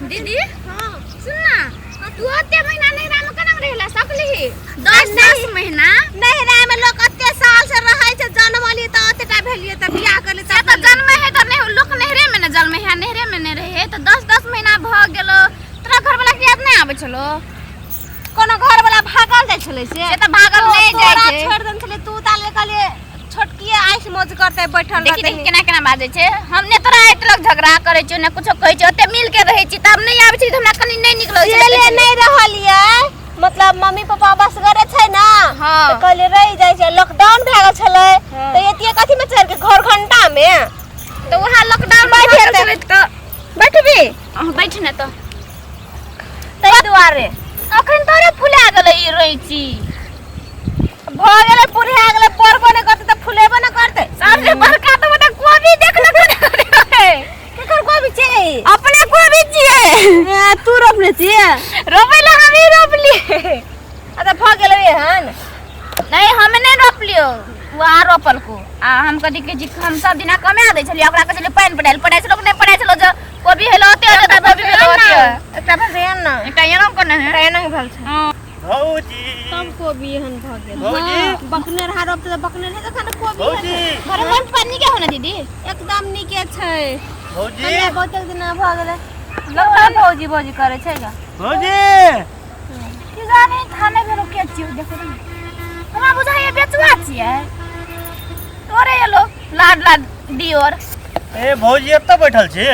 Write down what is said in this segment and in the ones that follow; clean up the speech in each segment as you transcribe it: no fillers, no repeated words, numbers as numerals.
दीदी हां सुन ना तू अत्ते महीना नहिरा में कना रहला सकली 10 महीना नहिरा में लोग अत्ते साल से रहै छै जन्मली त अत्तेटा भेलिए त बियाह करले से त जन्म है त नहीं लोग नहरे में न जन्म है नहरे में नहीं रहे त 10 महीना भ गेलो तोरा घर वाला के याद नहीं आबै छलो कोनो घर वाला भागल जाय छले से त भागल नहीं जाय छै छोड़ देन छले तू ताले काले छोटकिए आइस मौज करते बैठल रहते देखि केना केना बाजे छै हमने तोरा आइत लग झगड़ा करे छै न कुछो कहै छै ओते मिल के रहै छी तब नहीं आबै छी त हमरा कनी नहीं निकलै छै ले नहीं रहलिए मतलब मम्मी पापा बस करे छै ना त कहले रह जाय छै लॉकडाउन भ गेल छले त एतिए कथि में चल के घर घंटा में तो वहां लॉकडाउन बैठे छले त बैठबी बैठ न त तै दुआरे अखन तोरे फुला गेलै ई रैची भ गेलै पुरिया गेलै परबो नै करते त फुलेबो नै करते सबसे बड़का त ओटा कोबी देख ले केकर कोबी छै अपने कोबी छियै तू रोपले छियै रोपले हम ही रोपली अरे भ गेलै हन नहीं हम नहीं रोपलियो वहां रोपल को आ हम कदी के जी हम सब दिना कमा दै छलिए ओकरा कहले पानी पड़ाई छलो नहीं पड़ाई छलो जो कोबी हेलो ओते ओते कोबी हेलो ओते एकटा भसेन ना एकटा एनो कोने है एनो भल छै भौजी सब कोबी हन भ गेल भौजी बकनेर हा रोपते त बकनेर है त खाना कोबी भौजी घर में पानी के होना दीदी एकदम नीके छै भौजी हमरा बहुत दिन भ गेलै लगता भौजी भौजी करे छै गा भौजी की जाने थाने में रुके छियो देखो ना हमरा बुझाय बेचवा छियै तोरे ये लो लाड लाड दियोर ए भौजी एत बैठल छी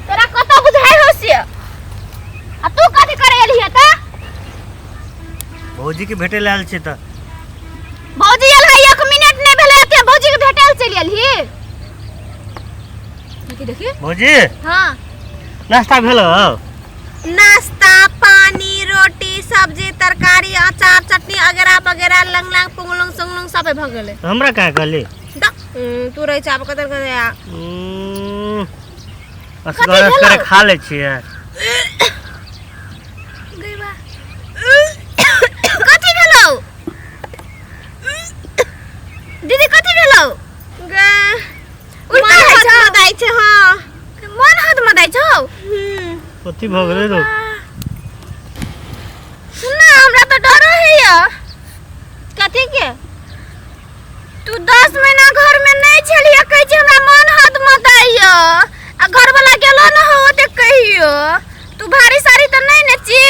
तोरा कत बुझाय होसिय आ तू कथि करे एलिए त भौजी के भेटे लाल छी त भौजी एल है 1 मिनट नहीं भेले त भौजी के भेटल चली एलही देखी भौजी हां नाश्ता भेलो नाश्ता पानी रोटी सब्जी तरकारी अचार चटनी वगैरह वगैरह लंगलांग पुंगलुंग संगलुंग सब भ गेलै हमरा का कहली तू रह चाप कतर करे असगर खा ले छियै गईबा कथि भेलौ दीदी कथि भेलौ गे उल्टा है छ मदाई छै हां मन हाथ मदाई छौ कथि भ गेलै रो सुनना हमरा तो डर है कथि के तू 10 महीना घर में नहीं छलिए कहै छै हमरा मन हाथ मदाइया आ घर वाला गेलो न हो ते कहियो तू भारी सारी त नहीं न छी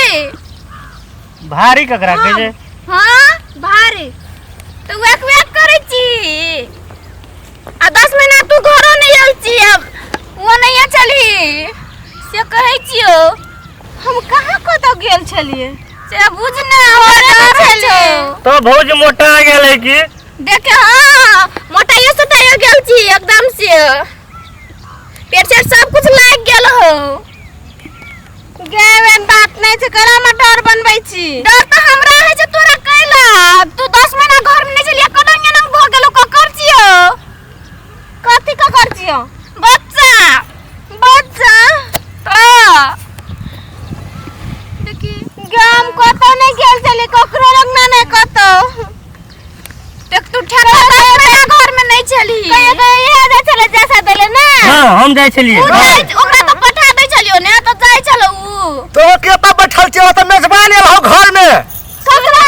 भारी ककरा कहे जे हां भारी तो वेक करे छी आ 10 महीना तू घरो नहीं आल छी अब वो नहीं चली से कहै छियो हम कहां कत गेल छलिए से बुझना हो छले तो भौजी मोटा गेलै की देखे हां मोटाइयो सटाइयो गेल छी एकदम से पेट से सब कुछ लाग गेल हो गेवन बात नहीं छै करा म डर बनबै छी डर त हमरा है जे तोरा कैला तू 10 महीना घर में नहीं चलिए कदंगे न भ गेलो क कर छियो कथि का कर छियो बच्चा तो देखी गाम कत नहीं गेल छली ककरो लग ना नहीं कत देख तू ठेका घर में नहीं चली कहियो ये जा चले जैसा देले ना हां हम जाय छलिए ओकरा तो पठा दे चलियो ने तो जाय चलो उ तो के त बैठल छी त मेजबान एल हो घर में ककरा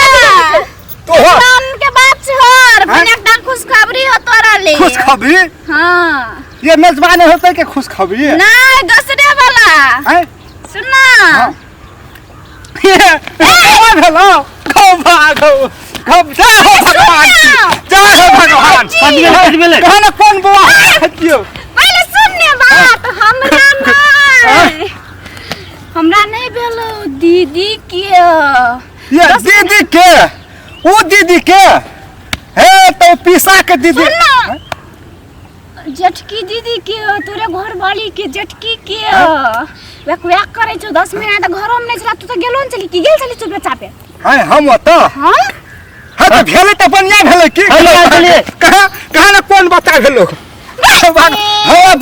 तो हो नाम के बात छोड़ बिना डाल खुशखबरी हो तोरा ले खुशखबरी हां ये मेजबान होते के खुशखबरी नहीं दूसरे वाला हैं सुनना ये हेलो खो भागो खब जा हो भगवान जा हो भगवान कहना कौन बुआ दियो पहले सुनने बात हमरा नहीं भेलो दीदी के ये दीदी के वो दीदी के हे तो पीसा के दीदी जटकी दीदी के तोरे घर वाली के जटकी के वेक करे छो 10 मिनट घरो में नहीं चला तू तो गेलो न चली की गेल चली चुप चापे हैं हम तो हां हां तो भेले त बनिया भेले की कहां ना कौन बता भेलो हां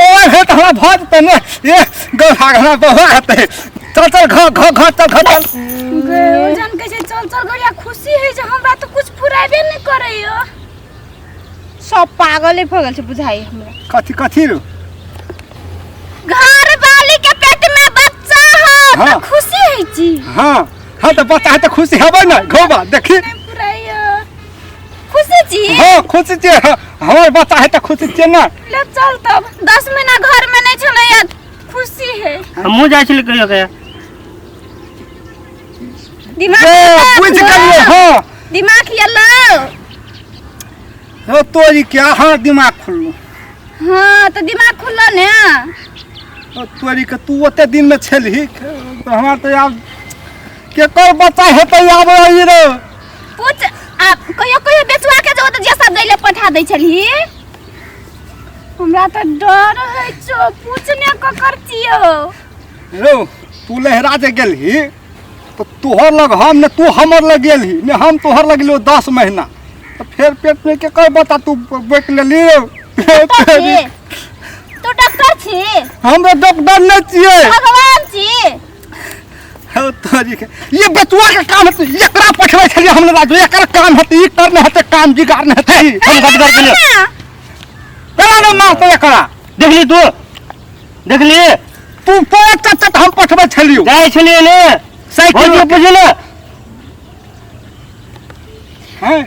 बौआ है त हमरा भज त ने ये गो हमरा बौआ हते चल चल घर चल जन कैसे चल गया खुशी है जे हमरा तो कुछ फुराबे नहीं करैयो सब पागल हो गेल छै बुझाई हमरा कथि रो घर वाली के पेट में बच्चा हाँ। खुशी है जी। हाँ हाँ तो बच्चा है तो खुशी हबे ना घोबा देखी खुशी जी। हाँ खुशी छे हमार बच्चा है तो खुशी छे ना। ले चल तब 10 महीना घर में नहीं छले या खुशी है। हमहू जाय छली कहियो के दिमाग बुझ गेलिए। हाँ दिमाग येलो। हो तोरी क्या हाँ दिमाग खुल्लो। हाँ तो दिमाग खुल्लो ने। तोरी के तू ओते दिन में छली तो हमार तो यार के कोई बच्चा है तो आब रही रे। पूछ आप कहियो कहियो बेचवा के जो जैसा दैले पठा दै छली। हमरा तो डर है छो पूछने को करतियो। रो तू लहरा जे गेलही तो तोहर लग हम ने तू हमर लग गेलही ने हम तोहर लग लियो 10 महीना तो फिर पेट में के कोई बता तू बैठ लेली। तू डॉक्टर छी। हम डॉक्टर नहीं छिए भगवान छी। हो तोरी के ये बचवा के काम है एकरा पठबै छलिए हमने राजू एकर काम है ई करने है काम जिगार ने है हम कथि कर गेलिए कला न मार तो एकरा देखली तू पोत तक हम पठबै छलियो जाय छलिए ने साइकिल में बुझले हैं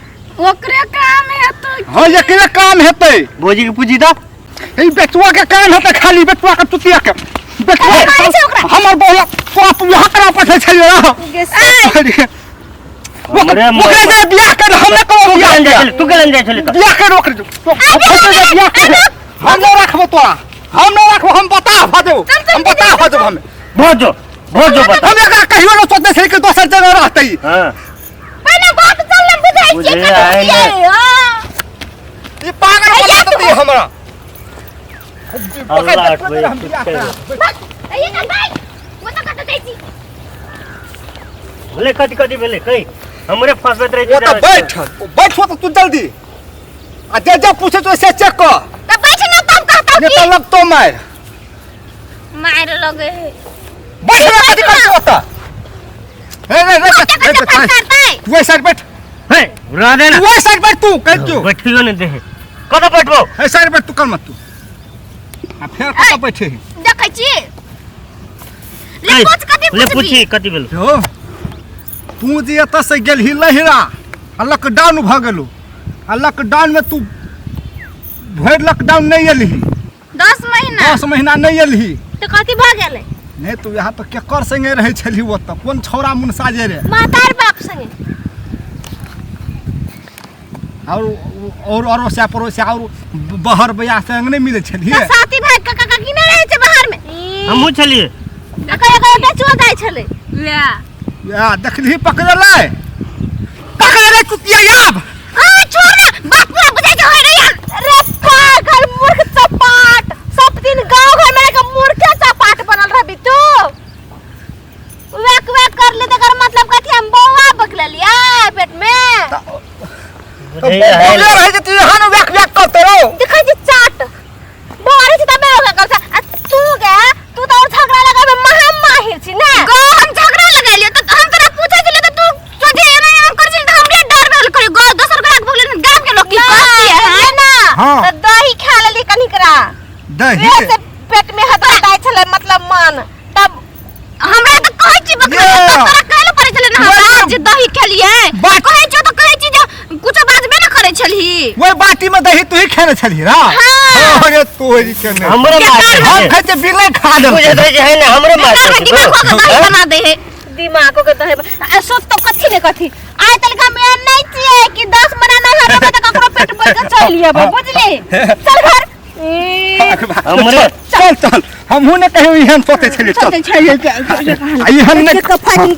ओकरे काम है तो। हां एकरे काम हेतै भौजी के पूजी दा ई बचवा के काम है त खाली बचवा के तुतिया के बचवा हमर बोला पाप यहाँ करा पठै छलियो हमरे ओकरे जे बियाह कर हमने करो बियाह जाय छली तू गेलन जाय छली बियाह कर ओकरे बियाह कर हम नहीं रखबो तोरा हम नहीं रखबो हम बता भजो हम बता भजो हमें भौजो बता हम एकरा कहियो न सोचते छली कि दोसर जगह रहतै। हां पहले बात चल न बुझाई छी बुझे आए के ना। ई पागल बना देती हमरा अल्लाह कोई ये ना भाई वो तो कट दै छी। बोले कथि भेले कई हमरे फसबैत रही वो तो बैठ तो तू जल्दी आ जे पूछे तो से चेक कर तब बैठ ना तब कहता ये तो लग तो मार लगे बैठ ना कथि कर होता रे तू ऐ साइड बैठ है उड़ा दे ना तू ऐ साइड बैठ तू कह क्यों बैठियो ने दे कत बैठबो ऐ साइड बैठ तू कर मत तू आ फिर कत बैठे देखै छी। ले पूछ कथि भेल हो तू जे एत से गेलही लहिरा आ लॉकडाउन भ गेलू आ लॉकडाउन में तू भर लॉकडाउन नहीं एलही 10 महीना 10 महीना नहीं एलही तो कथि भ गेलै। नहीं तू यहाँ तो केकर संगे रहे छली वो तो कौन छौरा मुनसा जे रे मातार बाप संगे और से पड़ोसिया और बहर बया संग नहीं मिले छली साथी भाई काका काकी नहीं रहे छे बाहर में। हमहू छलिए कहियो बेचवा जाय छले ले या देखली पकड़ले कुतिया याब आ छोड़ ना बाप पूरा बुझाई के होय रे यार। रे पागल मूर्ख चपाट सब दिन गांव घर में के मूर्ख चपाट बनल रहबी तू। वेक कर ले तकर मतलब कथि हम बौआ बकला लिया पेट में बोले रहे जे तू यहाँ न वेक करते रहो देखै जे चाट बोरे छी तबे होगा करता आ तू गे तू तो और झगड़ा लगाबे महा माहिर छी ना गो हम झगड़ा लगाइलियो तो हम तोरा पूछै छलिए तो तू सोझे एना एना कर छी त हमरे डर भेल करी गो दोसर गराक बोले न गांव के लोग की कहती है ना तो दही खा लेली कनिकरा दही से पेट में हदा दाई छले मतलब मन तब हमरा तो कहै छी बकरा तोरा कहले पड़े छले ना हमरा जे दही खेलिए कहै छ तो कहै छी जे कुछ बाजबे ना करे छली वो बाटी में दही तू ही खेने छली रा अरे तोरी के नहीं हमरे मार हम खाते बिले खा दे मुझे तो है ना हमरे मार दिमाग को दही बना दे है दिमाग को दही सोच तो कथि ने कथि आय तलका में नहीं चाहिए कि 10 महीना ना हर में त ककरो पेट भर के चल लिया बुझली चल घर हमरे चल हमहू ने कहियो इहन सोते छली चल चल इहन ने फाइटिंग